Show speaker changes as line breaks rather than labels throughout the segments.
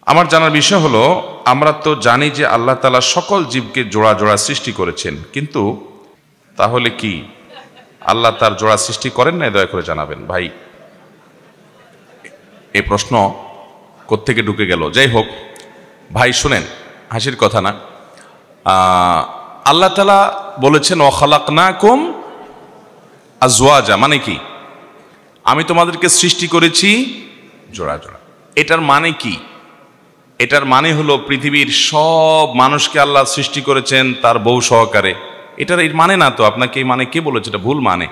আমার জানার বিষয় হলো, আমরা তো জানি যে আল্লাহ তাআলা সকল জীবকে জোড়া জোড়া সৃষ্টি করেছেন, কিন্তু তাহলে কি আল্লাহ তার জোড়া সৃষ্টি করেন না? দয়া করে জানাবেন ভাই। এই প্রশ্ন কোত্থেকে ঢুকে গেল? যাই হোক ভাই, শুনেন, হাসির কথা না। আল্লাহ তাআলা বলেছেন ওয়া খালাকনাকুম আজওয়াজা, মানে কি? আমি তোমাদেরকে সৃষ্টি করেছি জোড়া জোড়া। এটার মানে কি? এটার মানে হলো পৃথিবীর সব মানুষকে আল্লাহ সৃষ্টি করেছেন তার বউ সহকারে। এটার এর মানে না তো। আপনাকে এই মানে কে বলেছে? এটা ভুল মানে।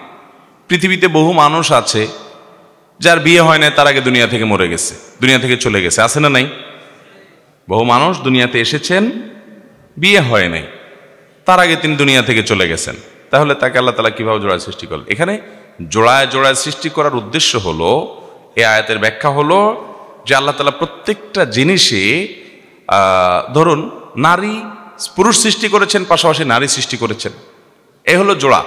পৃথিবীতে বহু মানুষ আছে যার বিয়ে হয় না, তার আগে দুনিয়া থেকে মরে গেছে, দুনিয়া থেকে চলে গেছে, আছে না নাই? বহু মানুষ দুনিয়াতে এসেছেন, বিয়ে হয় নাই, তার আগে তিনি দুনিয়া থেকে চলে গেছেন। তাহলে তাকে আল্লাহ তাআলা কিভাবে জোড়ায় সৃষ্টি করলেন? এখানে জোড়ায় জোড়ায় সৃষ্টি করার উদ্দেশ্য হলো, এই আয়াতের ব্যাখ্যা হলো যে আল্লাহ তাআলা প্রত্যেকটা জিনিসে ধরুন নারী পুরুষ সৃষ্টি করেছেন, পাশাপাশি নারী সৃষ্টি করেছেন। এ হলো জোড়া।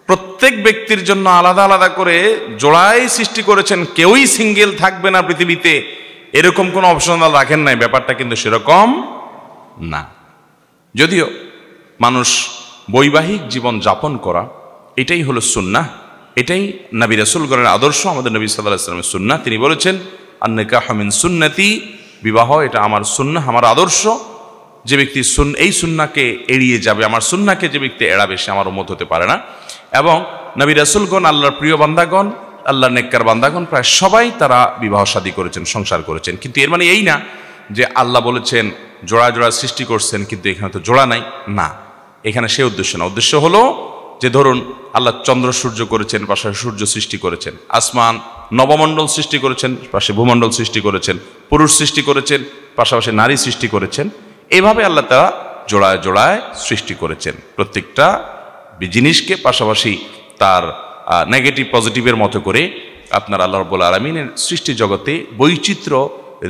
প্রত্যেক ব্যক্তির জন্য আলাদা আলাদা করে জোড়াই সৃষ্টি করেছেন। কেউই সিঙ্গেল থাকবে না পৃথিবীতে, এরকম কোনো অপশনাল রাখেন নাই। ব্যাপারটা কিন্তু সেরকম না। যদিও মানুষ বৈবাহিক জীবন যাপন করা, এটাই হলো সুন্নাহ, এটাই নবী রাসূলগণের আদর্শ, আমাদের নবী সাল্লাল্লাহু আলাইহি ওয়াসাল্লামের সুন্নাহ। তিনি বলেছেন আন-নিকাহু মিন সুন্নতি, বিবাহ এটা আমার সুন্নাহ, আমার আদর্শ। যে ব্যক্তি এই সুন্নাহকে এড়িয়ে যাবে, আমার সুন্নাহকে যে ব্যক্তি এড়াবে, সে আমার উম্মত হতে পারে না। এবং নবী রাসূলগণ, আল্লাহর প্রিয় বান্দাগণ, আল্লাহর নেককার বান্দাগণ, প্রায় সবাই তারা বিবাহ শাদী করেছেন, সংসার করেছেন। কিন্তু এর মানে এই না যে আল্লাহ বলেছেন জোড়া জোড়া সৃষ্টি করছেন, কিন্তু এখানে তো জোড়া নাই, না। এখানে সে উদ্দেশ্য না। উদ্দেশ্য হলো যে ধরুন আল্লাহ চন্দ্র সূর্য করেছেন, পাশাপাশি সূর্য সৃষ্টি করেছেন, আসমান নবমণ্ডল সৃষ্টি করেছেন, পাশে ভূমণ্ডল সৃষ্টি করেছেন, পুরুষ সৃষ্টি করেছেন, পাশাপাশি নারী সৃষ্টি করেছেন। এভাবে আল্লাহ তাআলা জোড়ায় জোড়ায় সৃষ্টি করেছেন প্রত্যেকটা জিনিসকে, পাশাপাশি তার নেগেটিভ পজিটিভের মতো করে আপনার আল্লাহ রাব্বুল আলামিনের সৃষ্টি জগতে বৈচিত্র্য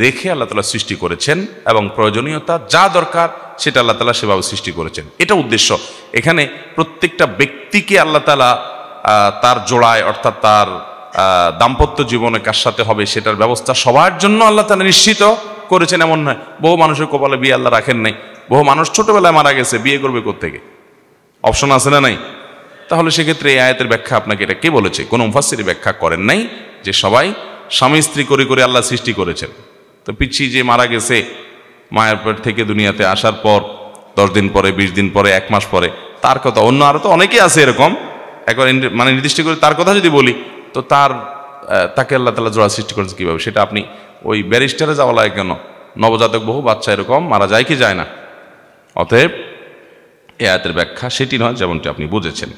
রেখে আল্লাহ তাআলা সৃষ্টি করেছেন, এবং প্রয়োজনীয়তা যা দরকার সেটা আল্লাহ তাআলা সেভাবে সৃষ্টি করেছেন। এটা উদ্দেশ্য। এখানে প্রত্যেকটা ব্যক্তিকে আল্লাহ তাআলা তার জোড়ায়, অর্থাৎ তার দাম্পত্য জীবনে কার সাথে হবে সেটার ব্যবস্থা সবার জন্য আল্লাহ তাআলা নিশ্চিত করেছেন, এমন নয়। বহু মানুষের কপালে বিয়ে আল্লাহ রাখেন নাই। বহু মানুষ ছোটবেলায় মারা গেছে, বিয়ে করবে কোত্থেকে? অপশন আছে না নাই? তাহলে সেক্ষেত্রে এই আয়াতের ব্যাখ্যা আপনাকে এটা কে বলেছে? কোনো মুফাসসির ব্যাখ্যা করেন নাই যে সবাই স্বামী স্ত্রী করে করে আল্লাহ সৃষ্টি করেছেন। তো পিচ্ছি যে মারা গেছে, মায়ের পেট থেকে দুনিয়াতে আসার পর 10 দিন পরে, 20 দিন পরে, 1 মাস পরে, তার কথা। অন্য আরো তো অনেকেই আছে এরকম, একবার মানে নির্দিষ্ট করে তার কথা যদি বলি, তো তাকে আল্লাহ তাআলা জোড়া সৃষ্টি করেছে কিভাবে? সেটা আপনি ওই ব্যারিস্টারে যাওয়া লাগে কেন? নবজাতক বহু বাচ্চা এরকম মারা যায় কি যায় না? অতএব এই আয়াতের ব্যাখ্যা সেটি নয় যেমনটি আপনি বুঝেছেন।